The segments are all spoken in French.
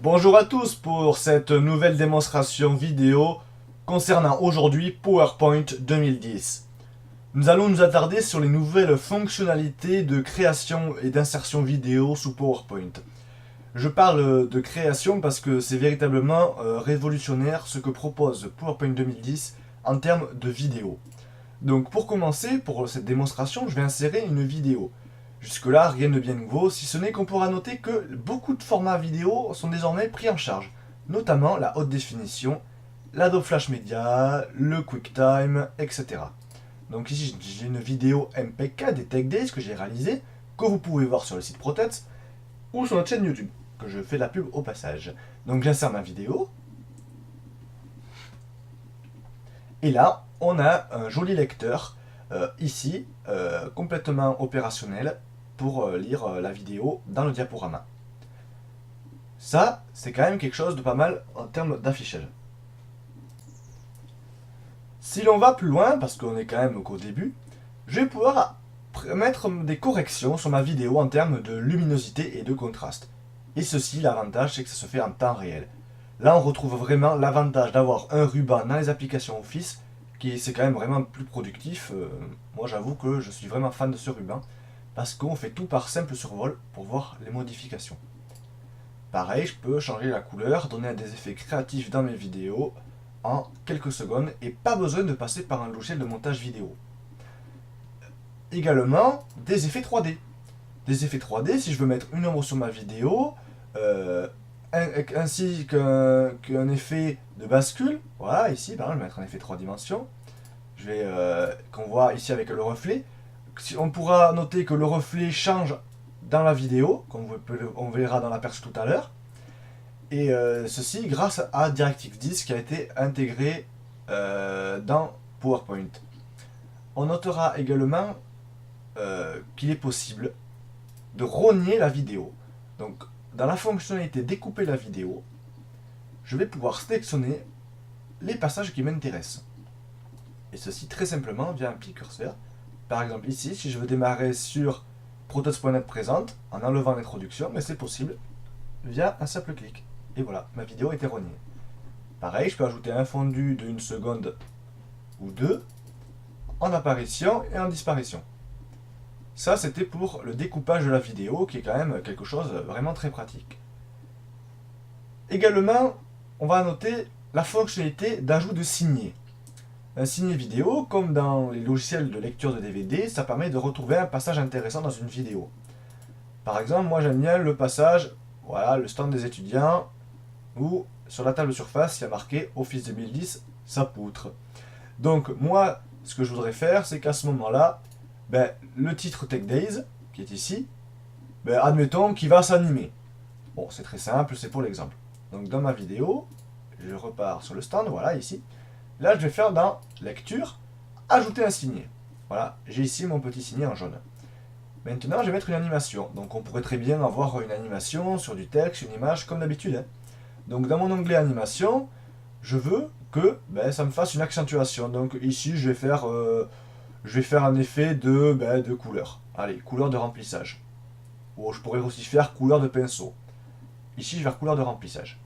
Bonjour à tous pour cette nouvelle démonstration vidéo concernant aujourd'hui PowerPoint 2010. Nous allons nous attarder sur les nouvelles fonctionnalités de création et d'insertion vidéo sous PowerPoint. Je parle de création parce que c'est véritablement révolutionnaire ce que propose PowerPoint 2010 en termes de vidéo. Donc pour commencer, pour cette démonstration, je vais insérer une vidéo. Jusque-là, rien de bien nouveau, si ce n'est qu'on pourra noter que beaucoup de formats vidéo sont désormais pris en charge, notamment la haute définition, l'Adobe Flash Media, le QuickTime, etc. Donc ici, j'ai une vidéo MPK des Tech Days que j'ai réalisée, que vous pouvez voir sur le site ProTuts, ou sur notre chaîne YouTube, que je fais de la pub au passage. Donc j'insère ma vidéo, et là, on a un joli lecteur, ici, complètement opérationnel, pour lire la vidéo dans le diaporama. Ça, c'est quand même quelque chose de pas mal en termes d'affichage. Si l'on va plus loin, parce qu'on est quand même qu'au début, je vais pouvoir mettre des corrections sur ma vidéo en termes de luminosité et de contraste. Et ceci, l'avantage, c'est que ça se fait en temps réel. Là, on retrouve vraiment l'avantage d'avoir un ruban dans les applications Office, qui c'est quand même vraiment plus productif. Moi, j'avoue que je suis vraiment fan de ce ruban, parce qu'on fait tout par simple survol pour voir les modifications. Pareil, je peux changer la couleur, donner des effets créatifs dans mes vidéos en quelques secondes et pas besoin de passer par un logiciel de montage vidéo. Également, des effets 3D. Des effets 3D, si je veux mettre une ombre sur ma vidéo, ainsi qu'un effet de bascule, voilà, ici, par exemple, je vais mettre un effet 3 dimensions, je vais, qu'on voit ici avec le reflet. On pourra noter que le reflet change dans la vidéo, comme on verra dans l'aperçu tout à l'heure. Et ceci grâce à DirectX 10 qui a été intégré dans PowerPoint. On notera également qu'il est possible de rogner la vidéo. Donc dans la fonctionnalité découper la vidéo, je vais pouvoir sélectionner les passages qui m'intéressent. Et ceci très simplement via un petit curseur. Par exemple ici, si je veux démarrer sur protots.net présente, en enlevant l'introduction, mais c'est possible via un simple clic. Et voilà, ma vidéo est erronée. Pareil, je peux ajouter un fondu de 1 seconde ou 2 en apparition et en disparition. Ça, c'était pour le découpage de la vidéo, qui est quand même quelque chose de vraiment très pratique. Également, on va noter la fonctionnalité d'ajout de signet. Un signet vidéo, comme dans les logiciels de lecture de DVD, ça permet de retrouver un passage intéressant dans une vidéo. Par exemple, moi j'aime bien le passage, voilà, le stand des étudiants, où sur la table surface, il y a marqué Office 2010, ça poutre. Donc moi, ce que je voudrais faire, c'est qu'à ce moment-là, le titre Tech Days, qui est ici, admettons qu'il va s'animer. Bon, c'est très simple, c'est pour l'exemple. Donc dans ma vidéo, je repars sur le stand, voilà, ici. Là, je vais faire dans Lecture, Ajouter un signet. Voilà, j'ai ici mon petit signet en jaune. Maintenant, je vais mettre une animation. Donc on pourrait très bien avoir une animation sur du texte, une image, comme d'habitude. Donc dans mon onglet Animation, je veux que ça me fasse une accentuation. Donc ici, je vais faire un effet de couleur. Allez, couleur de remplissage. Ou je pourrais aussi faire couleur de pinceau. Ici, je vais faire couleur de remplissage.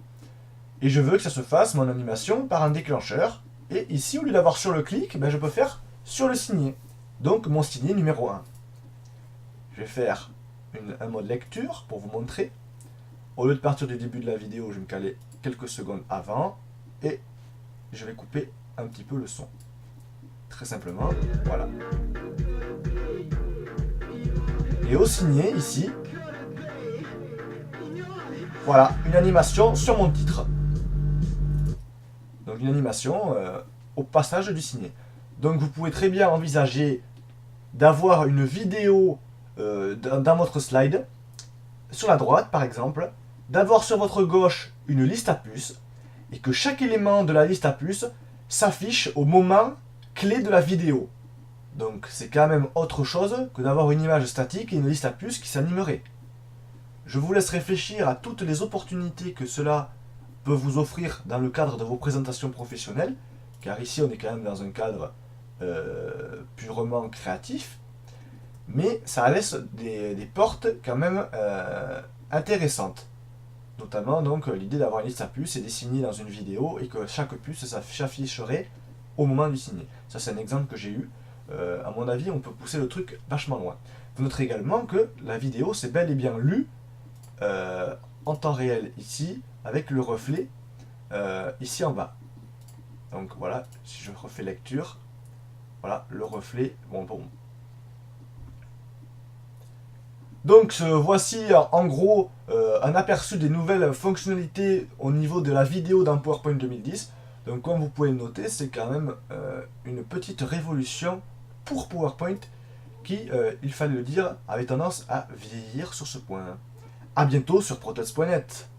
Et je veux que ça se fasse, mon animation, par un déclencheur. Et ici, au lieu d'avoir sur le clic, je peux faire sur le signet. Donc mon signet numéro 1. Je vais faire un mode lecture pour vous montrer. Au lieu de partir du début de la vidéo, je vais me caler quelques secondes avant. Et je vais couper un petit peu le son. Très simplement, voilà. Et au signet, ici, voilà, une animation sur mon titre. Donc une animation au passage du signet. Donc vous pouvez très bien envisager d'avoir une vidéo dans votre slide, sur la droite par exemple, d'avoir sur votre gauche une liste à puces, et que chaque élément de la liste à puces s'affiche au moment clé de la vidéo. Donc c'est quand même autre chose que d'avoir une image statique et une liste à puces qui s'animerait. Je vous laisse réfléchir à toutes les opportunités que cela peut vous offrir dans le cadre de vos présentations professionnelles, car ici on est quand même dans un cadre purement créatif, mais ça laisse des portes quand même intéressantes. Notamment donc l'idée d'avoir une liste à puces et de les signer dans une vidéo et que chaque puce s'afficherait au moment du signer. Ça c'est un exemple que j'ai eu. À mon avis, on peut pousser le truc vachement loin. Vous noterez également que la vidéo c'est bel et bien lu en temps réel ici, avec le reflet ici en bas. Donc voilà, si je refais lecture, voilà le reflet. Bon. Donc voici en gros un aperçu des nouvelles fonctionnalités au niveau de la vidéo dans PowerPoint 2010. Donc comme vous pouvez le noter, c'est quand même une petite révolution pour PowerPoint qui, il fallait le dire, avait tendance à vieillir sur ce point. A bientôt sur Protots.net.